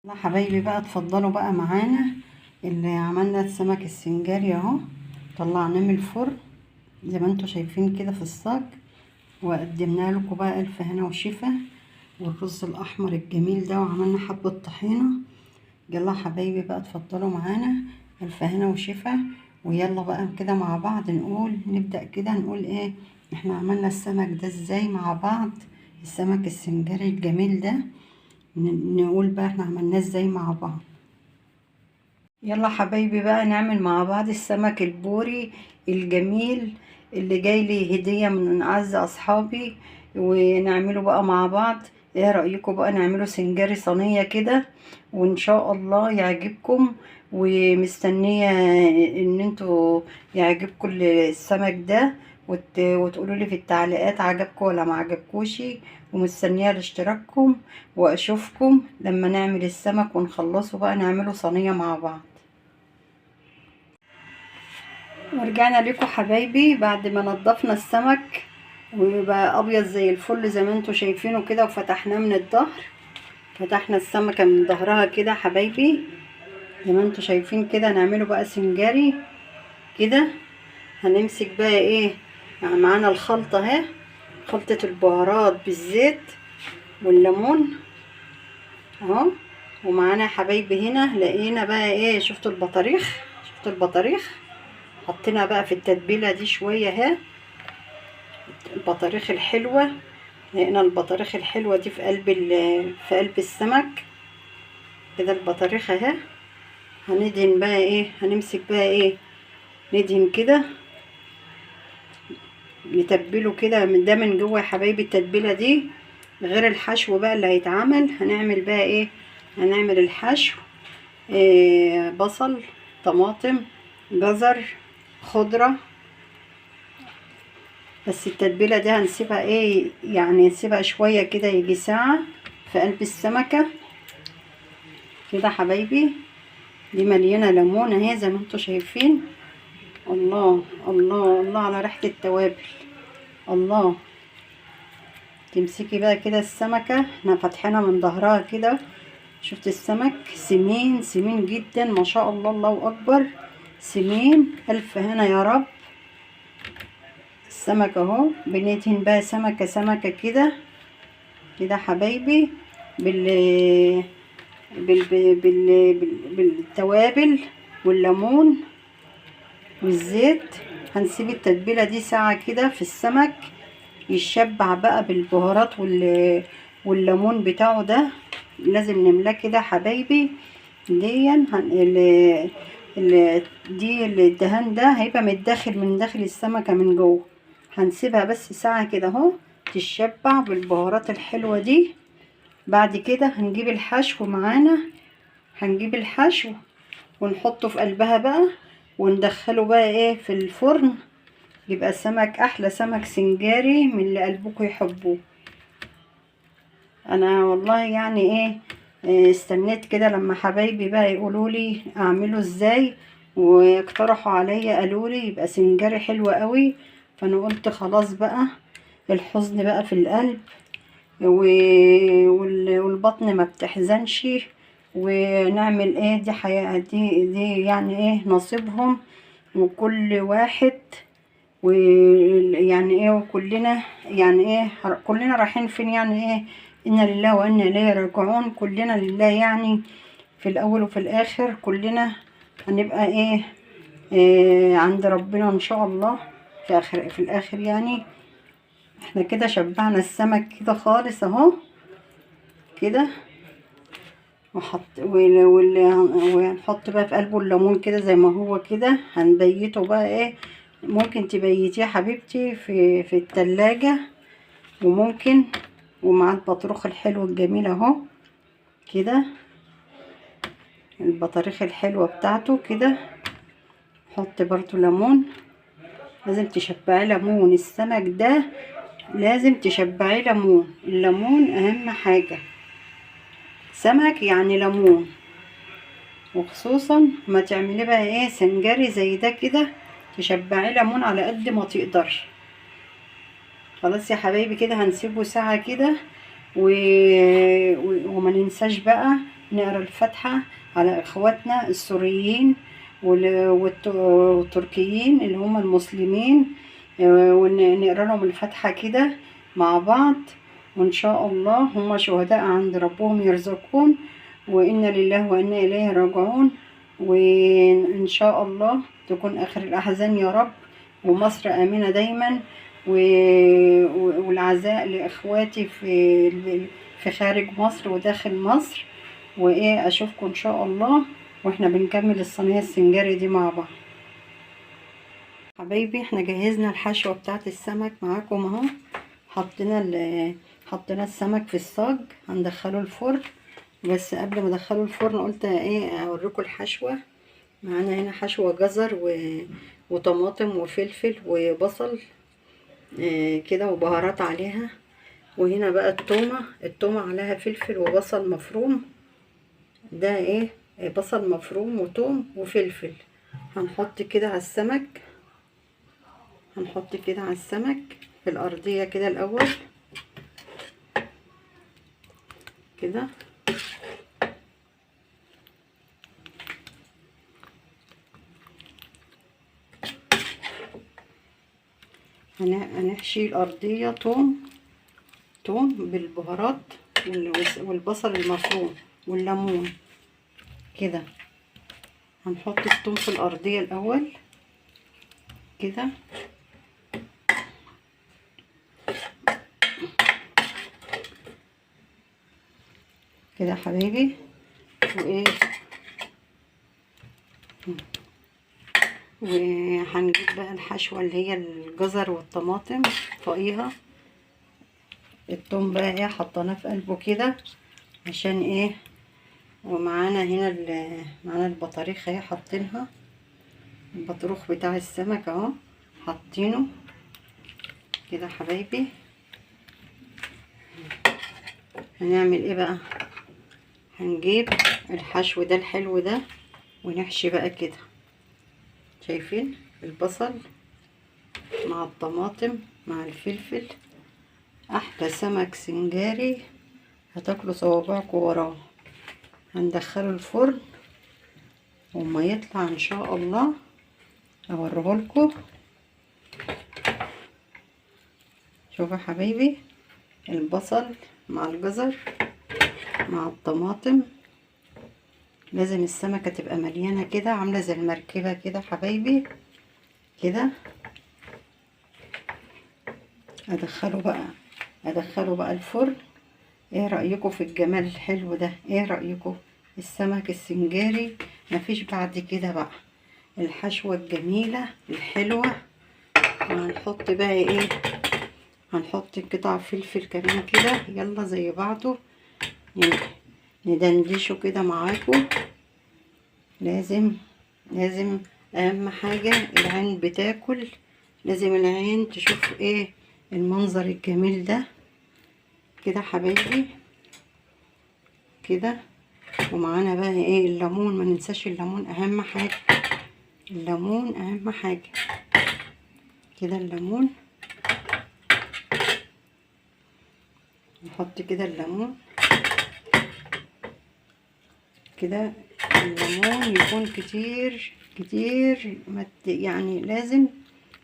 يلا حبايبي بقى اتفضلوا بقى معانا. اللي عملنا السمك السنجاري اهو، طلعناه من الفرن زي ما انتوا شايفين كده في الصاج، وقدمنا لكم بقى الف هنا وشفا، والرز الاحمر الجميل ده، وعملنا حبة طحينة. يلا حبايبي بقى اتفضلوا معانا، الف هنا وشفا. ويلا بقى كده مع بعض نبدأ كده نقول ايه احنا عملنا السمك ده ازاي مع بعض. السمك السنجاري الجميل ده نقول بقى احنا عملناه ازاي مع بعض. يلا حبايبي بقى نعمل مع بعض السمك البوري الجميل اللي جاي لي هدية من اعز اصحابي، ونعمله بقى مع بعض. ايه رأيكم بقى نعمله سنجاري صينية كده، وان شاء الله يعجبكم. ومستنية ان انتوا يعجبكم السمك ده، وتقولوا لي في التعليقات عجبكم ولا ما عجبكوش. ومستنية لاشتراككم، واشوفكم لما نعمل السمك ونخلصه بقى نعمله صينية مع بعض. ورجعنا لكم حبايبي بعد ما نضفنا السمك ويبقى ابيض زي الفل زي ما انتوا شايفينه كده، وفتحناه من الظهر. فتحنا السمكة من ظهرها كده حبايبي زي ما انتوا شايفين كده. نعمله بقى سنجاري كده. هنمسك بقى ايه يعني معانا الخلطة اهي، خلطة البهارات بالزيت والليمون اهو. ومعانا حبايبي هنا لقينا بقى ايه، شفتوا البطاريخ. حطينا بقى في التتبيله دي شويه اهي، البطاريخ الحلوه. لقينا البطاريخ الحلوه دي في قلب السمك كده، البطاريخ اهي. هندهن بقى ايه، هنمسك بقى ايه ندهن كده، نتبله كده من ده من جوه يا حبايبي. التتبيله دي غير الحشو بقى اللي هيتعمل. هنعمل بقى ايه، هنعمل الحشو إيه، بصل، طماطم، جزر، خضره. بس التتبيله دي هنسيبها ايه يعني، نسيبها شويه كده يجي ساعه في قلب السمكه كده حبايبي. دي مليانه ليمون اهي زي ما انتوا شايفين. الله الله الله على ريحه التوابل، الله. تمسكي بقى كده السمكه، احنا فاتحينها من ظهرها كده. شفت السمك سمين سمين جدا ما شاء الله، الله اكبر، سمين. الف هنا يا رب. السمك اهو بندهن بقى سمكه سمكه كده كده حبايبي بال بالتوابل والليمون والزيت. هنسيب التتبيله دي ساعه كده في السمك يشبع بقى بالبهارات والليمون بتاعه ده. لازم نملاه كده حبايبي. دي الدهان ده هيبقى متداخل من داخل السمكه من جوه. هنسيبها بس ساعه كده اهو تشبع بالبهارات الحلوه دي. بعد كده هنجيب الحشو معانا، هنجيب الحشو ونحطه في قلبها بقى، وندخله بقى ايه في الفرن. يبقى سمك احلى سمك سنجاري من اللي قلبكم يحبوه. انا والله يعني ايه استنيت كده لما حبايبي بقى يقولوا لي اعمله ازاي، واقترحوا عليا قالوا لي يبقى سنجاري حلو قوي. فانا قلت خلاص بقى، الحزن بقى في القلب والبطن ما بتحزنش. ونعمل ايه، دي حياة، دي يعني ايه نصيبهم. وكل واحد ويعني ايه، وكلنا يعني ايه كلنا رايحين فين يعني ايه، انا لله وانا اليه راجعون. كلنا لله يعني، في الاول وفي الاخر كلنا هنبقى ايه, إيه عند ربنا ان شاء الله في الاخر يعني. احنا كده شبعنا السمك كده خالص اهو كده. ونحط بقى في قلبه الليمون كده زي ما هو كده. هنبيته بقى ايه، ممكن تبيتيه حبيبتي في التلاجة، وممكن ومع البطروخ الحلو الجميل اهو كده، البطاريخ الحلوة بتاعته كده. حط برضو ليمون، لازم تشبعيه ليمون. السمك ده لازم تشبعيه ليمون، الليمون اهم حاجة. سمك يعني ليمون. وخصوصا ما تعملي بقى ايه سنجاري زي ده كده، تشبعيه ليمون على قد ما تقدري. خلاص يا حبايبي كده هنسيبه ساعة كده وما ننساش بقى نقرا الفاتحة على اخواتنا السوريين والتركيين اللي هم المسلمين، ونقرا لهم الفاتحة كده مع بعض، وان شاء الله هم شهداء عند ربهم يرزقون، وإنا لله وإنا إليه راجعون. وإن شاء الله تكون آخر الأحزان يا رب، ومصر آمنة دايما، والعزاء لإخواتي في خارج مصر وداخل مصر. وإيه أشوفكم إن شاء الله وإحنا بنكمل الصينية السنجاري دي مع بعض. حبايبي احنا جهزنا الحشوة بتاعت السمك معاكم اهو. حطينا السمك في الصاج، هندخله الفرن. بس قبل ما ادخله الفرن قلت ايه اوريكم الحشوة. معانا هنا حشوة جزر وطماطم وفلفل وبصل كده وبهارات عليها. وهنا بقى التومة عليها فلفل وبصل مفروم. ده ايه بصل مفروم وتوم وفلفل. هنحط كده على السمك، في الأرضية كده الأول كده. هنحشي الأرضية توم بالبهارات والبصل المفروم والليمون كده. هنحط التوم في الأرضية الأول كده كده حبايبي. وايه وهنجيب بقى الحشوة اللي هي الجزر والطماطم فوقيها. التوم بقى ايه حطيناه في قلبه كده عشان ايه. ومعانا هنا معانا البطاريخ اهي حاطينها، البطروخ بتاع السمك اهو حاطينه كده حبايبي. هنعمل ايه بقى؟ هنجيب الحشو ده الحلو ده ونحشي بقى كده. شايفين البصل مع الطماطم مع الفلفل، احلى سمك سنجاري هتاكلوا صوابعكم وراه. هندخله الفرن وما يطلع ان شاء الله اوريهولكم. شوفوا يا حبايبي البصل مع الجزر مع الطماطم. لازم السمكة تبقى مليانة كده عاملة زي المركبة كده حبايبي كده. ادخله بقى الفرن. ايه رأيكم في الجمال الحلو ده؟ ايه رأيكم؟ السمك السنجاري مفيش بعد كده بقى. الحشوة الجميلة الحلوة. وهنحط بقى ايه، هنحط قطع فلفل كمان كده يلا زي بعضه. ندندشه كده معاكم. لازم اهم حاجة العين بتاكل. لازم العين تشوف ايه المنظر الجميل ده كده حبايبي كده. ومعانا بقى ايه الليمون، ما ننساش الليمون اهم حاجة. الليمون اهم حاجة كده. الليمون نحط كده الليمون كده. الليمون يكون كتير كتير يعني لازم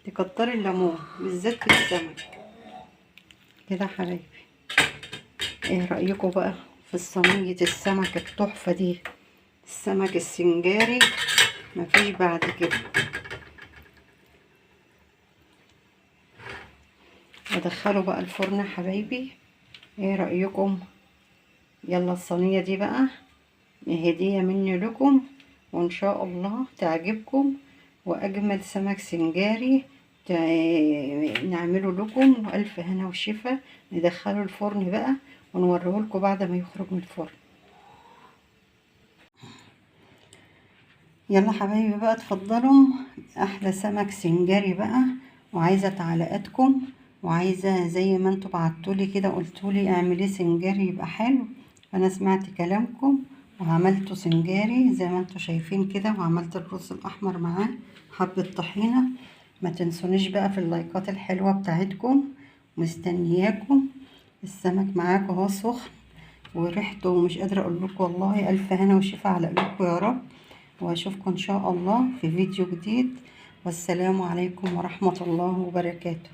تكتري الليمون بالذات في السمك كده حبايبي. ايه رأيكم بقى في صينية السمك التحفة دي؟ السمك السنجاري مفيش بعد كده. ادخله بقى الفرن حبايبي. ايه رأيكم؟ يلا الصينية دي بقى هدية مني لكم، وان شاء الله تعجبكم. واجمل سمك سنجاري نعمله لكم، والف هنا وشفا. ندخله الفرن بقى ونوريه لكم بعد ما يخرج من الفرن. يلا حبايبي بقى اتفضلوا احلى سمك سنجاري بقى. وعايزه تعليقاتكم، وعايزه زي ما انتوا بعتولي كده قلتولي اعملي سنجاري يبقى حلو. انا سمعت كلامكم وعملته سنجاري زي ما انتوا شايفين كده. وعملت الرز الاحمر معاه حبه طحينه. ما تنسونيش بقى في اللايكات الحلوه بتاعتكم. مستنياكم. السمك معاكم اهو سخن وريحته مش قادرة اقول لكم والله. الف هنا وشفا على قلوبكم يا رب، واشوفكم ان شاء الله في فيديو جديد، والسلام عليكم ورحمة الله وبركاته.